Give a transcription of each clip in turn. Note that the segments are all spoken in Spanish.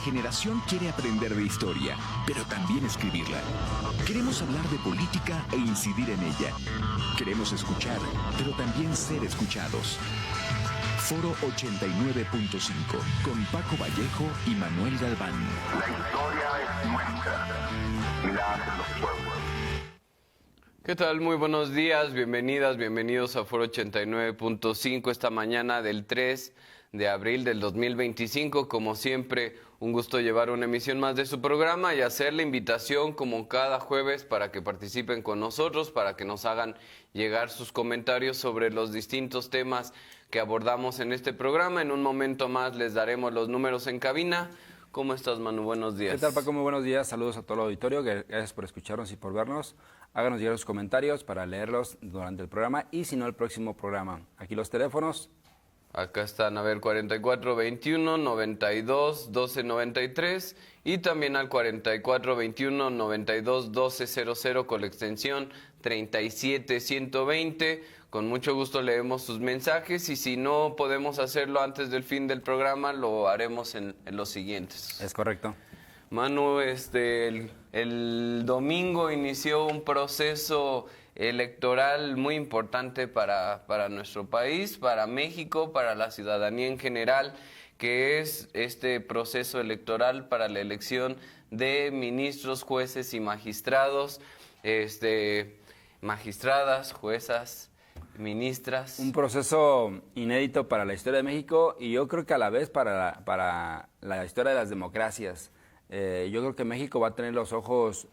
generación quiere aprender de historia, pero también escribirla. Queremos hablar de política e incidir en ella. Queremos escuchar, pero también ser escuchados. Foro 89.5, con Paco Vallejo y Manuel Galván. La historia es nuestra y la hacen los pueblos. ¿Qué tal? Muy buenos días, bienvenidas, bienvenidos a Foro 89.5 esta mañana del 3 de abril del 2025. Como siempre, un gusto llevar una emisión más de su programa y hacer la invitación como cada jueves para que participen con nosotros, para que nos hagan llegar sus comentarios sobre los distintos temas que abordamos en este programa. En un momento más les daremos los números en cabina. ¿Cómo estás, Manu? Buenos días. ¿Qué tal, Paco? Muy buenos días. Saludos a todo el auditorio. Gracias por escucharnos y por vernos. Háganos llegar sus comentarios para leerlos durante el programa y si no, el próximo programa. Aquí los teléfonos. Acá están, a ver, 4421-92-1293 y también al 4421-92-1200 con la extensión 37120. Con mucho gusto leemos sus mensajes y si no podemos hacerlo antes del fin del programa, lo haremos en los siguientes. Es correcto. Manu, el domingo inició un proceso electoral muy importante para nuestro país, para México, para la ciudadanía en general, que es este proceso electoral para la elección de ministros, jueces y magistrados, magistradas, juezas, ministras. Un proceso inédito para la historia de México y yo creo que a la vez para la historia de las democracias. Yo creo que México va a tener los ojos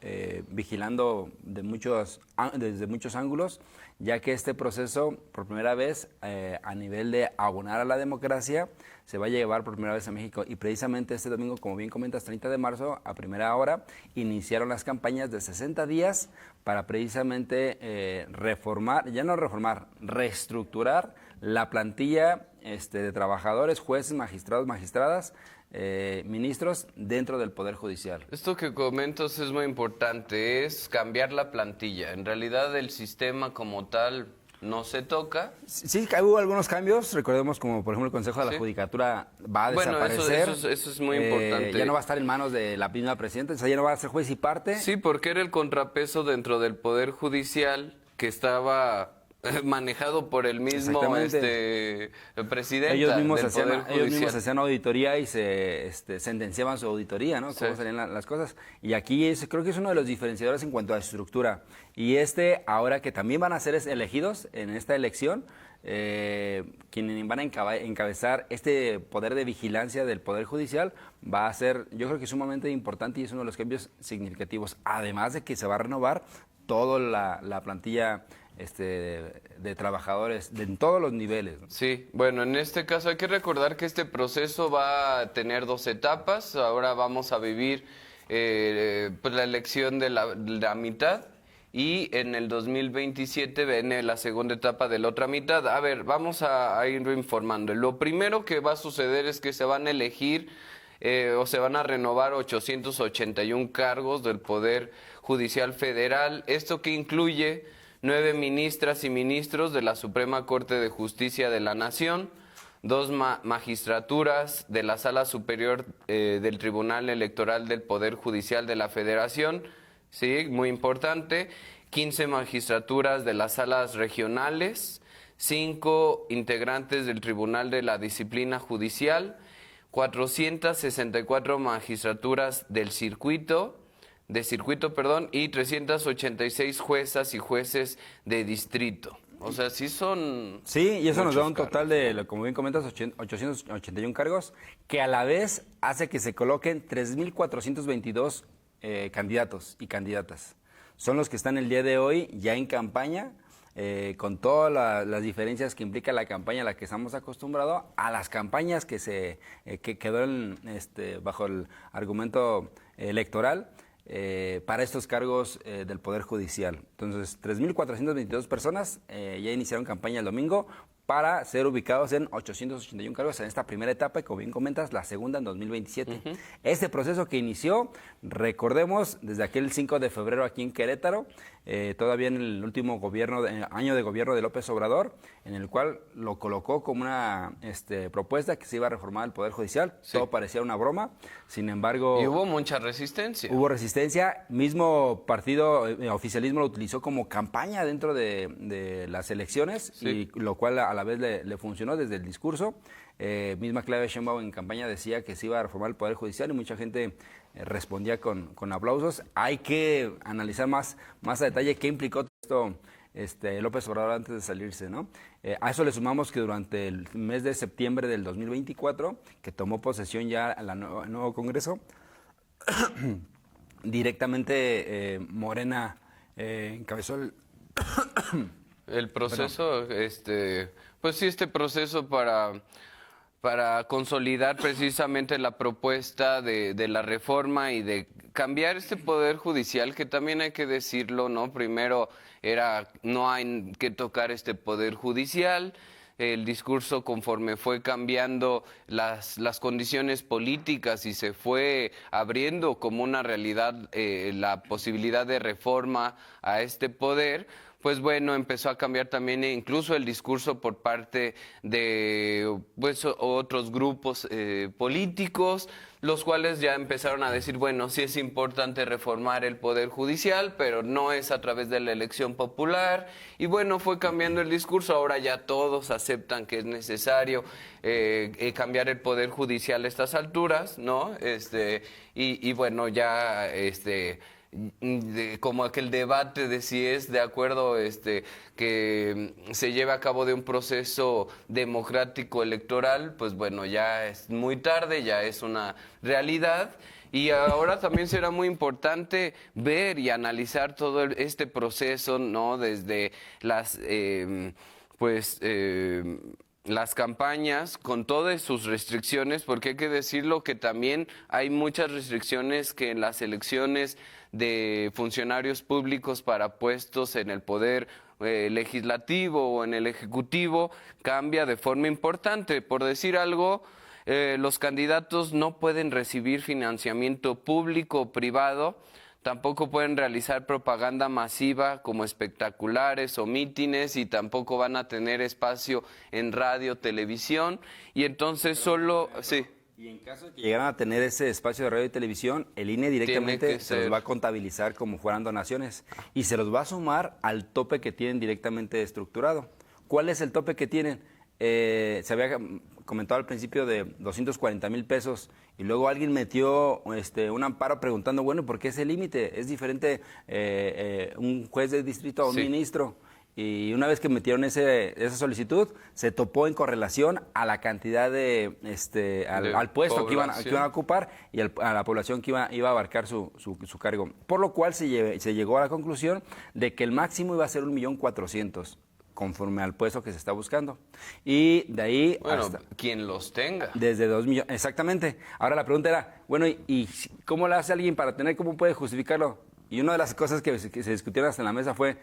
vigilando desde muchos ángulos, ya que este proceso, por primera vez, a nivel de abonar a la democracia, se va a llevar por primera vez a México. Y precisamente este domingo, como bien comentas, 30 de marzo, a primera hora, iniciaron las campañas de 60 días para precisamente reestructurar la plantilla de trabajadores, jueces, magistrados, magistradas, ministros dentro del Poder Judicial. Esto que comentas es muy importante, es cambiar la plantilla. En realidad el sistema como tal no se toca. Sí, hubo algunos cambios, recordemos como por ejemplo el Consejo de la Judicatura va a desaparecer. Eso es muy importante. Ya no va a estar en manos de la misma presidenta, o sea, ya no va a ser juez y parte. Sí, porque era el contrapeso dentro del Poder Judicial que estaba manejado por el mismo presidente. Ellos mismos hacían auditoría y se sentenciaban su auditoría, ¿no? Cómo salían las cosas. Y aquí creo que es uno de los diferenciadores en cuanto a estructura. Y ahora que también van a ser elegidos en esta elección, quienes van a encabezar este poder de vigilancia del Poder Judicial va a ser, yo creo que sumamente importante y es uno de los cambios significativos. Además de que se va a renovar toda la plantilla de trabajadores en todos los niveles, ¿no? Sí, bueno, en este caso hay que recordar que este proceso va a tener 2 etapas. Ahora vamos a vivir pues la elección de la mitad y en el 2027 viene la segunda etapa de la otra mitad. A ver, vamos a ir informando. Lo primero que va a suceder es que se van a elegir o se van a renovar 881 cargos del Poder Judicial Federal. Esto que incluye 9 ministras y ministros de la Suprema Corte de Justicia de la Nación, 2 magistraturas de la Sala Superior del Tribunal Electoral del Poder Judicial de la Federación, sí, muy importante, 15 magistraturas de las salas regionales, 5 integrantes del Tribunal de la Disciplina Judicial, 464 magistraturas del circuito, y 386 juezas y jueces de distrito. O sea, sí son... Sí, y eso nos da un cargos, total de, como bien comentas, 881 cargos, que a la vez hace que se coloquen 3.422 candidatos y candidatas. Son los que están el día de hoy ya en campaña, con todas las diferencias que implica la campaña a la que estamos acostumbrados, a las campañas que quedó bajo el argumento electoral, para estos cargos del Poder Judicial. Entonces, 3.422 personas ya iniciaron campaña el domingo para ser ubicados en 881 cargos en esta primera etapa y, como bien comentas, la segunda en 2027. Este proceso que inició, recordemos, desde aquel 5 de febrero aquí en Querétaro, todavía en el último año de gobierno de López Obrador, en el cual lo colocó como una propuesta que se iba a reformar el Poder Judicial. Sí. Todo parecía una broma, sin embargo... Y hubo mucha resistencia. Hubo resistencia, mismo partido, oficialismo lo utilizó como campaña dentro de las elecciones, Sí. y lo cual a la vez le funcionó desde el discurso. Misma Claudia Sheinbaum en campaña decía que se iba a reformar el Poder Judicial y mucha gente respondía con aplausos. Hay que analizar más a detalle qué implicó todo esto López Obrador antes de salirse, ¿no? A eso le sumamos que durante el mes de septiembre del 2024, que tomó posesión ya el nuevo Congreso, directamente Morena encabezó El proceso, pues sí, este proceso para consolidar precisamente la propuesta de la reforma y de cambiar este poder judicial, que también hay que decirlo, ¿no? Primero no hay que tocar este poder judicial. El discurso, conforme fue cambiando las condiciones políticas y se fue abriendo como una realidad la posibilidad de reforma a este poder, pues bueno, empezó a cambiar también incluso el discurso por parte de pues, otros grupos políticos, los cuales ya empezaron a decir, bueno, sí es importante reformar el Poder Judicial, pero no es a través de la elección popular. Y bueno, fue cambiando el discurso, ahora ya todos aceptan que es necesario cambiar el Poder Judicial a estas alturas, ¿no? Y bueno, ya como aquel debate de si es de acuerdo que se lleve a cabo de un proceso democrático electoral, pues bueno, ya es muy tarde, ya es una realidad. Y ahora también será muy importante ver y analizar todo este proceso, ¿no? Desde las campañas con todas sus restricciones, porque hay que decirlo que también hay muchas restricciones que en las elecciones de funcionarios públicos para puestos en el poder legislativo o en el ejecutivo cambia de forma importante. Por decir algo, los candidatos no pueden recibir financiamiento público o privado. Tampoco pueden realizar propaganda masiva como espectaculares o mítines, y tampoco van a tener espacio en radio, televisión. Y entonces sí. Y en caso de que llegaran a tener ese espacio de radio y televisión, el INE directamente se los va a contabilizar como fueran donaciones y se los va a sumar al tope que tienen directamente estructurado. ¿Cuál es el tope que tienen? Se había comentado al principio de 240,000 pesos y luego alguien metió un amparo preguntando, bueno, ¿por qué ese límite? Es diferente un juez de distrito a un ministro. Y una vez que metieron esa solicitud, se topó en correlación a la cantidad al puesto que iban a ocupar y a la población que iba a abarcar su cargo. Por lo cual se llegó a la conclusión de que el máximo iba a ser 1,400,000. Conforme al puesto que se está buscando. Y de ahí hasta quien los tenga. Desde 2 millones, exactamente. Ahora la pregunta era, bueno, ¿y cómo le hace alguien para tener, cómo puede justificarlo? Y una de las cosas que se discutieron hasta en la mesa fue,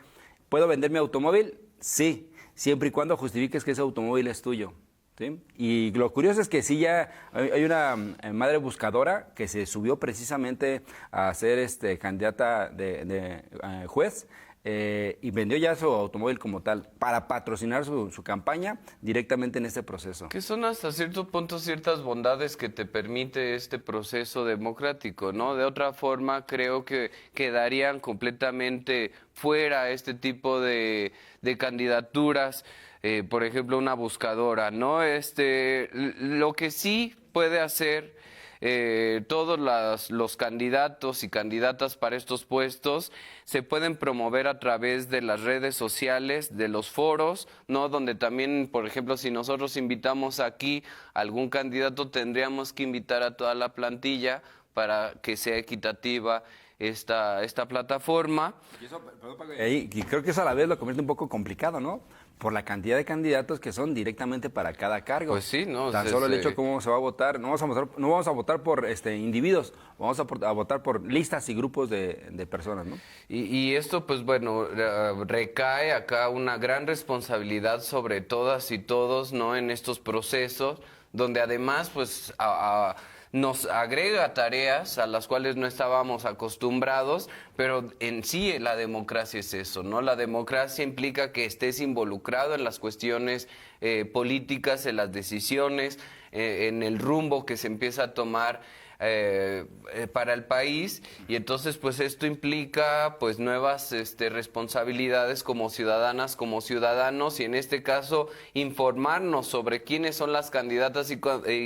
¿puedo vender mi automóvil? Sí, siempre y cuando justifiques que ese automóvil es tuyo. ¿Sí? Y lo curioso es que sí ya hay una madre buscadora que se subió precisamente a ser candidata de juez, y vendió ya su automóvil como tal para patrocinar su campaña directamente en este proceso. Que son hasta cierto punto ciertas bondades que te permite este proceso democrático, ¿no? De otra forma creo que quedarían completamente fuera este tipo de candidaturas, por ejemplo una buscadora, ¿no? Lo que sí puede hacer todos los candidatos y candidatas para estos puestos se pueden promover a través de las redes sociales, de los foros, ¿no? Donde también, por ejemplo, si nosotros invitamos aquí a algún candidato, tendríamos que invitar a toda la plantilla para que sea equitativa esta plataforma. Y creo que eso a la vez lo convierte un poco complicado, ¿no? por la cantidad de candidatos que son directamente para cada cargo. Pues sí, ¿no? Tan solo el hecho de cómo se va a votar, no vamos a votar por individuos, vamos a votar por listas y grupos de personas, ¿no? Y esto, pues bueno, recae acá una gran responsabilidad sobre todas y todos, ¿no? En estos procesos, donde además, pues, nos agrega tareas a las cuales no estábamos acostumbrados, pero en sí la democracia es eso, ¿no? La democracia implica que estés involucrado en las cuestiones políticas, en las decisiones, en el rumbo que se empieza a tomar para el país, y entonces pues esto implica pues nuevas responsabilidades como ciudadanas, como ciudadanos, y en este caso informarnos sobre quiénes son las candidatas y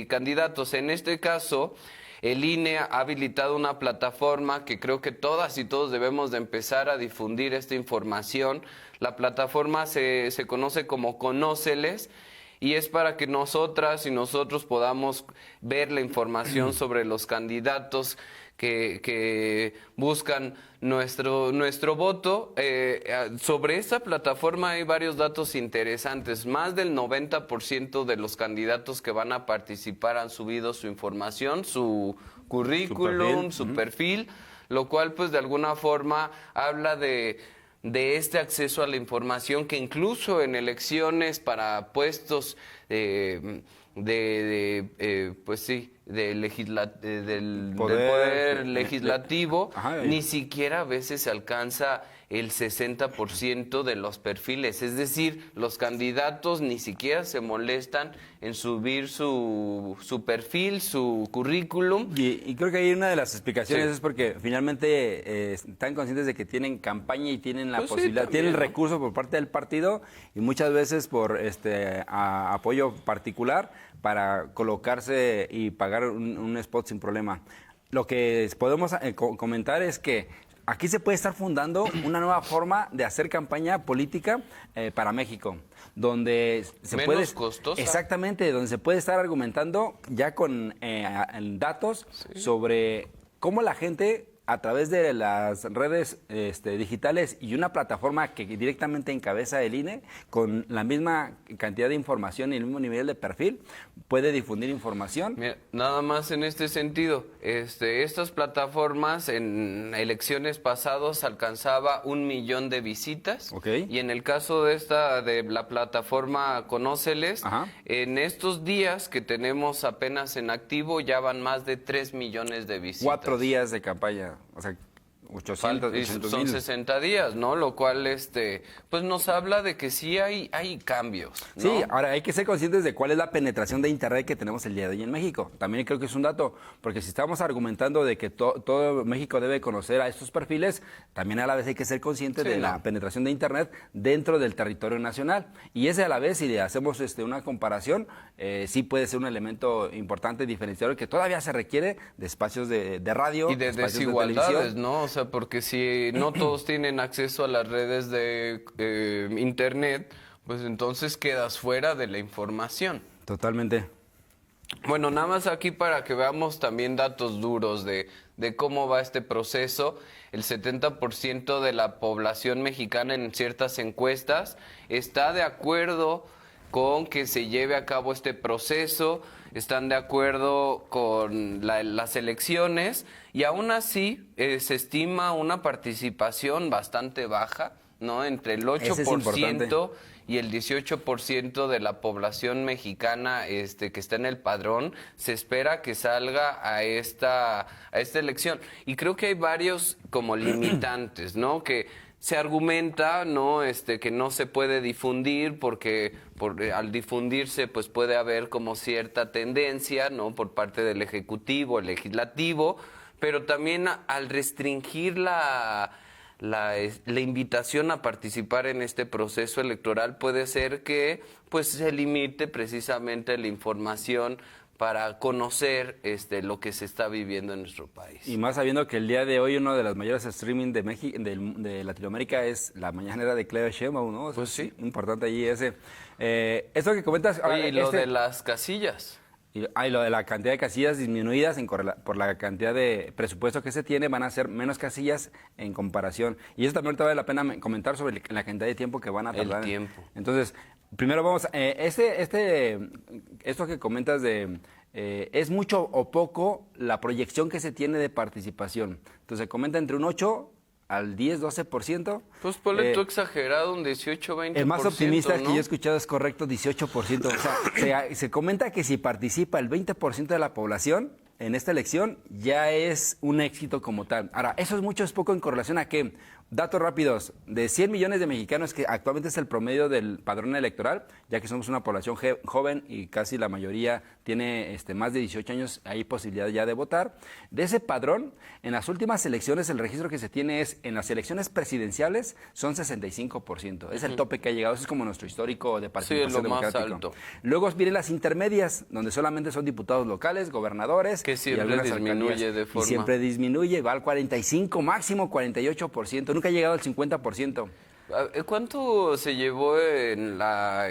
candidatos. En este caso el INE ha habilitado una plataforma que creo que todas y todos debemos de empezar a difundir esta información. La plataforma se conoce como Conóceles, y es para que nosotras y nosotros podamos ver la información sobre los candidatos que buscan nuestro voto. Sobre esta plataforma hay varios datos interesantes. Más del 90% de los candidatos que van a participar han subido su información, su currículum, su perfil, lo cual pues de alguna forma habla de este acceso a la información que incluso en elecciones para puestos pues sí, del poder legislativo, ni siquiera a veces se alcanza el 60% de los perfiles. Es decir, los candidatos ni siquiera se molestan en subir su perfil, su currículum. Y creo que ahí una de las explicaciones es porque finalmente están conscientes de que tienen campaña y tienen la posibilidad, también, tienen el recurso por parte del partido y muchas veces por apoyo particular para colocarse y pagar un spot sin problema. Lo que podemos comentar es que aquí se puede estar fundando una nueva forma de hacer campaña política para México, donde se menos costosa. Exactamente, donde se puede estar argumentando ya con datos sobre cómo la gente a través de las redes digitales y una plataforma que directamente encabeza el INE, con la misma cantidad de información y el mismo nivel de perfil, puede difundir información. Mira, nada más en este sentido, estas plataformas en elecciones pasadas alcanzaba 1 millón de visitas, y en el caso de la plataforma Conóceles, en estos días que tenemos apenas en activo ya van más de 3 millones de visitas. 4 días de campaña. O sea, 800 son 60 días, ¿no? Lo cual, pues nos habla de que sí hay cambios, ¿no? Sí, ahora hay que ser conscientes de cuál es la penetración de Internet que tenemos el día de hoy en México. También creo que es un dato, porque si estamos argumentando de que todo México debe conocer a estos perfiles, también a la vez hay que ser conscientes de la penetración de Internet dentro del territorio nacional. Y ese a la vez, si le hacemos una comparación, sí puede ser un elemento importante, diferenciador, que todavía se requiere de espacios de radio. Y de desigualdades, ¿no? O sea, porque si no todos tienen acceso a las redes de Internet, pues entonces quedas fuera de la información. Totalmente. Bueno, nada más aquí para que veamos también datos duros de cómo va este proceso. El 70% de la población mexicana en ciertas encuestas está de acuerdo con que se lleve a cabo este proceso, están de acuerdo con las elecciones, y aún así se estima una participación bastante baja, ¿no? Entre el 8% y el 18% de la población mexicana que está en el padrón se espera que salga a esta elección. Y creo que hay varios como limitantes, ¿no? Que se argumenta, ¿no? Que no se puede difundir porque al difundirse pues puede haber como cierta tendencia, ¿no? Por parte del Ejecutivo, el Legislativo, pero también al restringir la invitación a participar en este proceso electoral puede ser que pues se limite precisamente la información para conocer lo que se está viviendo en nuestro país. Y más sabiendo que el día de hoy uno de los mayores streaming de México, de Latinoamérica es la mañanera de Claudia Sheinbaum, ¿no? Pues sí. Importante allí ese. Esto que comentas... Oye, y lo de las casillas. Y lo de la cantidad de casillas disminuidas por la cantidad de presupuesto que se tiene, van a ser menos casillas en comparación. Y eso también ahorita vale la pena comentar sobre la cantidad de tiempo que van a tardar. El tiempo. Entonces, primero vamos, esto que comentas de... es mucho o poco la proyección que se tiene de participación. Entonces, se comenta entre un 8 al 10, 12%. Pues ponle tú exagerado, un 18, 20%. El más optimista, ¿no?, que yo he escuchado es correcto, 18%. O sea, se comenta que si participa el 20% de la población en esta elección, ya es un éxito como tal. Ahora, eso es mucho, es poco en correlación a que, datos rápidos, de 100 millones de mexicanos, que actualmente es el promedio del padrón electoral, ya que somos una población joven y casi la mayoría tiene más de 18 años, hay posibilidad ya de votar. De ese padrón, en las últimas elecciones, el registro que se tiene es, en las elecciones presidenciales, son 65%. Es el tope que ha llegado, eso es como nuestro histórico de participación democrática. Más alto. Luego vienen las intermedias, donde solamente son diputados locales, gobernadores. Que siempre disminuye de forma. Y siempre disminuye, va al 45, máximo 48%. Nunca ha llegado al 50%. ¿Cuánto se llevó en la,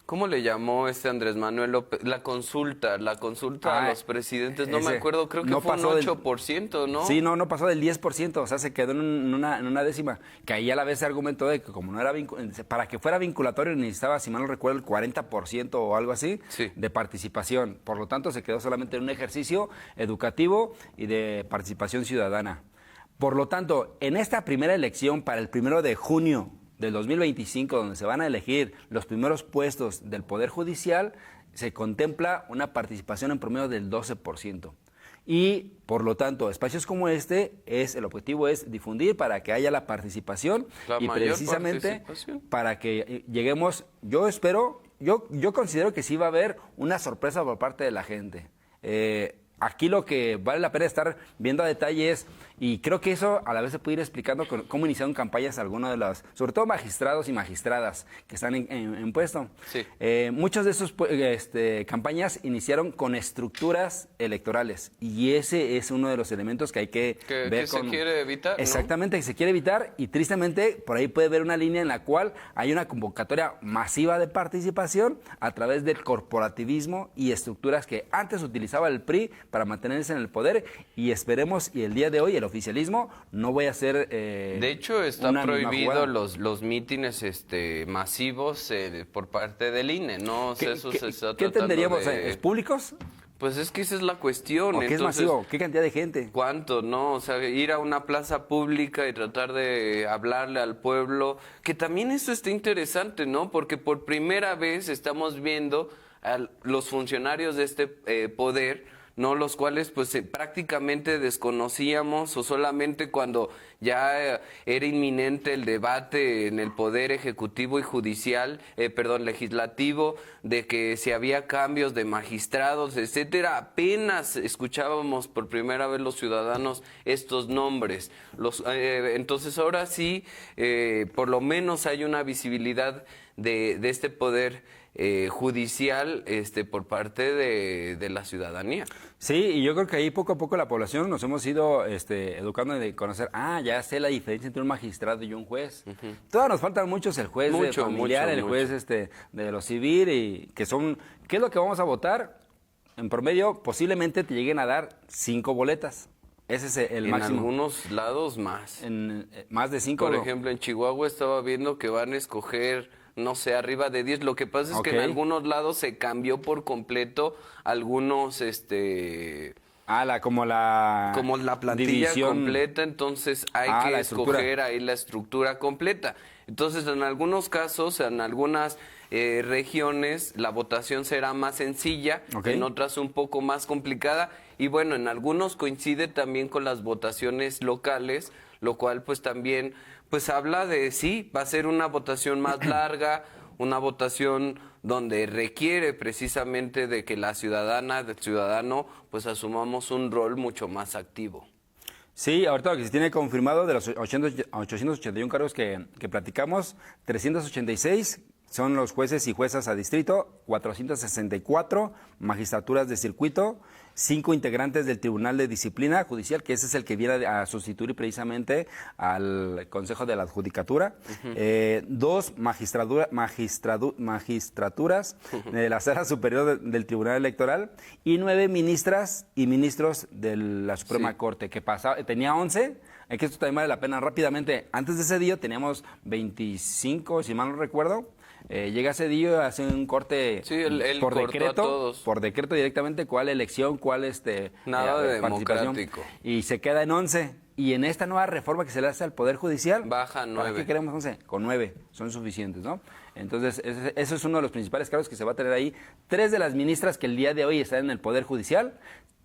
¿cómo le llamó Andrés Manuel López? La consulta a los presidentes, no me acuerdo, creo que no fue un 8%, ¿no? Sí, no pasó del 10%, o sea, se quedó en una décima, que ahí a la vez se argumentó de que como no era para que fuera vinculatorio necesitaba, si mal no recuerdo, el 40% o algo así de participación. Por lo tanto, se quedó solamente en un ejercicio educativo y de participación ciudadana. Por lo tanto, en esta primera elección para el 1 de junio del 2025, donde se van a elegir los primeros puestos del Poder Judicial, se contempla una participación en promedio del 12%. Y, por lo tanto, espacios como el objetivo es difundir para que haya la participación y precisamente para que lleguemos, yo considero que sí va a haber una sorpresa por parte de la gente. Aquí lo que vale la pena estar viendo a detalle es, y creo que eso a la vez se puede ir explicando cómo iniciaron campañas algunos de los, sobre todo magistrados y magistradas que están en puesto. Sí. Muchos de esos campañas iniciaron con estructuras electorales y ese es uno de los elementos que hay que ver. Que se quiere evitar, exactamente, que se quiere evitar y tristemente por ahí puede haber una línea en la cual hay una convocatoria masiva de participación a través del corporativismo y estructuras que antes utilizaba el PRI para mantenerse en el poder y esperemos y el día de hoy el oficialismo no voy a ser de hecho está prohibido los mítines masivos por parte del INE, ¿no? O sea, ¿Qué entenderíamos? ¿Es públicos? Pues es que esa es la cuestión. ¿O qué es masivo? ¿Qué cantidad de gente? ¿Cuánto, no? O sea, ir a una plaza pública y tratar de hablarle al pueblo, que también eso está interesante, ¿no? Porque por primera vez estamos viendo a los funcionarios de este poder, ¿no? Los cuales pues prácticamente desconocíamos o solamente cuando ya era inminente el debate en el poder ejecutivo y judicial, legislativo, de que si había cambios de magistrados, etcétera, apenas escuchábamos por primera vez los ciudadanos estos nombres. Entonces ahora sí, por lo menos hay una visibilidad de este poder judicial por parte de la ciudadanía. Sí, y yo creo que ahí poco a poco la población nos hemos ido educando de conocer, ya sé la diferencia entre un magistrado y un juez. Todavía nos faltan muchos, el juez familiar, el juez de lo civil, y ¿qué es lo que vamos a votar? En promedio, posiblemente te lleguen a dar 5 boletas. Ese es el máximo. En algunos lados más. Más de 5. Por ejemplo, en Chihuahua estaba viendo que van a escoger, no sé, arriba de 10. Lo que pasa es que en algunos lados se cambió por completo algunos, como la plantilla división completa, entonces hay que escoger ahí la estructura completa. Entonces, en algunos casos, en algunas regiones, la votación será más sencilla, en otras un poco más complicada, y bueno, en algunos coincide también con las votaciones locales, lo cual pues también pues habla de va a ser una votación más larga, una votación donde requiere precisamente de que la ciudadana, del ciudadano, pues asumamos un rol mucho más activo. Sí, ahorita lo que se tiene confirmado de los 881 cargos que platicamos, 386 son los jueces y juezas a distrito, 464 magistraturas de circuito, 5 integrantes del Tribunal de Disciplina Judicial, que ese es el que viene a sustituir precisamente al Consejo de la Judicatura, 2 magistraturas de la Sala Superior del Tribunal Electoral y 9 ministras y ministros de la Suprema Corte, que tenía 11. Es que esto también vale la pena rápidamente. Antes de Cedillo teníamos 25, si mal no recuerdo. Llega Cedillo, hace un corte por decreto directamente cuál elección, cuál nada de participación, democrático. y se queda en 11. Y en esta nueva reforma que se le hace al Poder Judicial, baja 9. ¿Para qué queremos 11? Con 9 son suficientes, ¿no? Entonces, eso es uno de los principales cargos que se va a tener ahí. 3 de las ministras que el día de hoy están en el Poder Judicial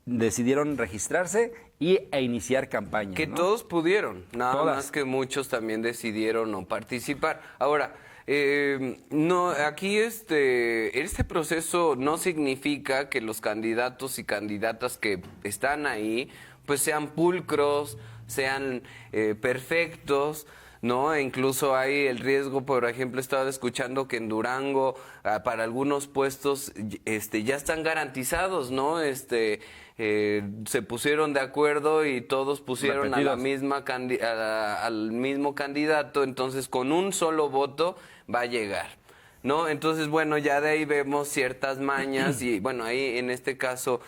decidieron registrarse e iniciar campaña. Que ¿no? todos pudieron, nada Todas. más que muchos también decidieron no participar. Ahora, no, aquí este proceso no significa que los candidatos y candidatas que están ahí pues sean pulcros, sean perfectos, ¿no? E incluso hay el riesgo, por ejemplo, estaba escuchando que en Durango para algunos puestos ya están garantizados, ¿no? Se pusieron de acuerdo y todos pusieron a la misma al mismo candidato, entonces con un solo voto va a llegar, ¿no? Entonces, bueno, ya de ahí vemos ciertas mañas y, bueno, ahí en este caso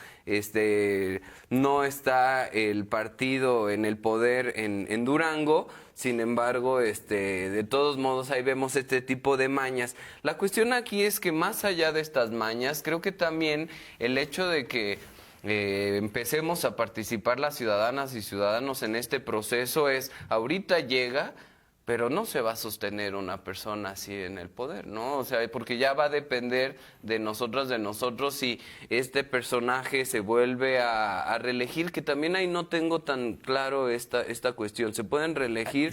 no está el partido en el poder en Durango, sin embargo, de todos modos ahí vemos este tipo de mañas. La cuestión aquí es que más allá de estas mañas, creo que también el hecho de que empecemos a participar las ciudadanas y ciudadanos en este proceso ahorita llega, pero no se va a sostener una persona así en el poder, ¿no? O sea, porque ya va a depender de nosotros si este personaje se vuelve a reelegir, que también ahí no tengo tan claro esta cuestión. ¿Se pueden reelegir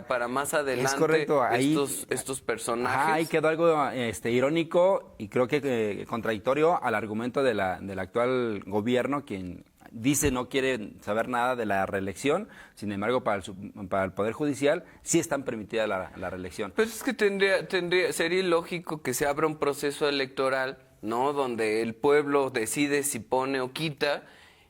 para más adelante? Es correcto. Ahí, estos personajes? Ahí quedó algo irónico y creo que contradictorio al argumento del actual gobierno, quien dice no quiere saber nada de la reelección, sin embargo para el Poder Judicial sí están permitida la reelección. Pero es que sería ilógico que se abra un proceso electoral, ¿no? Donde el pueblo decide si pone o quita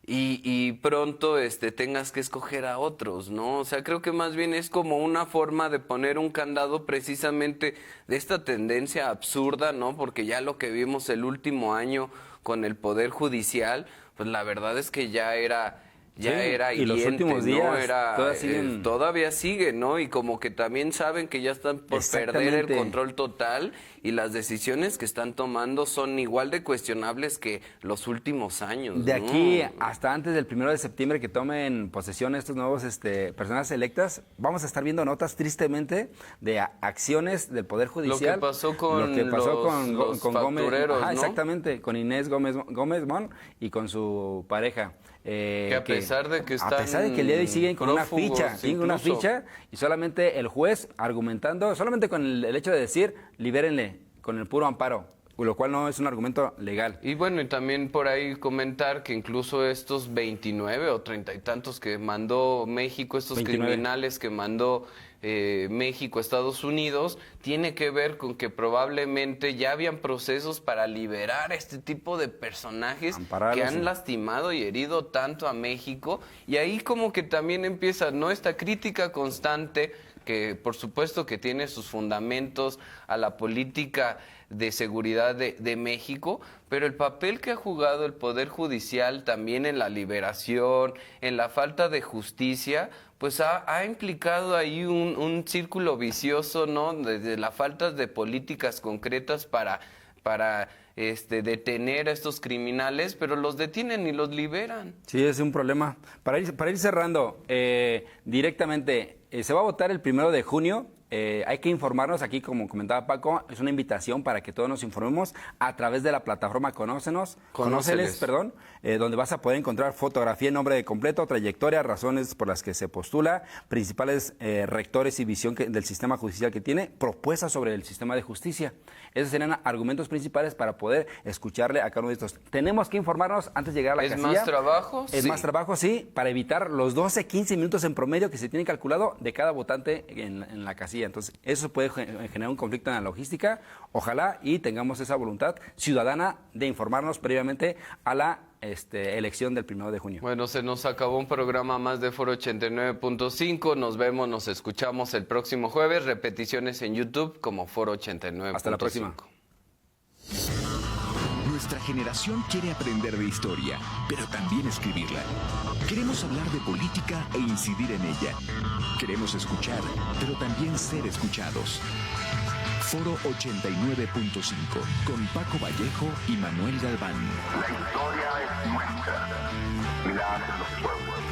y pronto tengas que escoger a otros, ¿no? O sea, creo que más bien es como una forma de poner un candado precisamente de esta tendencia absurda, ¿no? Porque ya lo que vimos el último año con el Poder Judicial, pues la verdad es que ya era hiriente, y los últimos días ¿no? Todavía sigue, ¿no? Y como que también saben que ya están por perder el control total y las decisiones que están tomando son igual de cuestionables que los últimos años. De aquí hasta antes del 1 de septiembre que tomen posesión estos nuevos personas electas, vamos a estar viendo notas tristemente de acciones del Poder Judicial. Lo que pasó con los Gómez, ¿no? Exactamente, con Inés Gómez Mon y con su pareja. Que a pesar de que están a pesar de que el día de hoy siguen con una ficha y solamente el juez argumentando, solamente con el hecho de decir libérenle con el puro amparo, lo cual no es un argumento legal. Y bueno, y también por ahí comentar que incluso estos 29 o 30 y tantos que mandó México, estos 29 criminales que mandó México a Estados Unidos, tiene que ver con que probablemente ya habían procesos para liberar a este tipo de personajes que han lastimado y herido tanto a México, y ahí como que también empieza, ¿no?, esta crítica constante que por supuesto que tiene sus fundamentos a la política de seguridad de México, pero el papel que ha jugado el Poder Judicial también en la liberación, en la falta de justicia, pues ha implicado ahí un círculo vicioso, ¿no?, de la falta de políticas concretas para detener a estos criminales, pero los detienen y los liberan. Sí, es un problema. Para ir cerrando, directamente, se va a votar el 1 de junio. Hay que informarnos aquí, como comentaba Paco, es una invitación para que todos nos informemos a través de la plataforma Conóceles, donde vas a poder encontrar fotografía, nombre completo, trayectoria, razones por las que se postula, principales rectores y visión del sistema judicial que tiene, propuestas sobre el sistema de justicia. Esos serían argumentos principales para poder escucharle a cada uno de estos. Tenemos que informarnos antes de llegar a la casilla. ¿Es más trabajo? Es más trabajo, sí, para evitar los 12, 15 minutos en promedio que se tiene calculado de cada votante en la casilla. hacía. Entonces, eso puede generar un conflicto en la logística. Ojalá y tengamos esa voluntad ciudadana de informarnos previamente a la elección del 1 de junio. Bueno, se nos acabó un programa más de Foro 89.5. Nos vemos, nos escuchamos el próximo jueves. Repeticiones en YouTube como Foro 89.5. Hasta la próxima. Nuestra generación quiere aprender de historia, pero también escribirla. Queremos hablar de política e incidir en ella. Queremos escuchar, pero también ser escuchados. Foro 89.5, con Paco Vallejo y Manuel Galván. La historia es nuestra y la hacen los pueblos.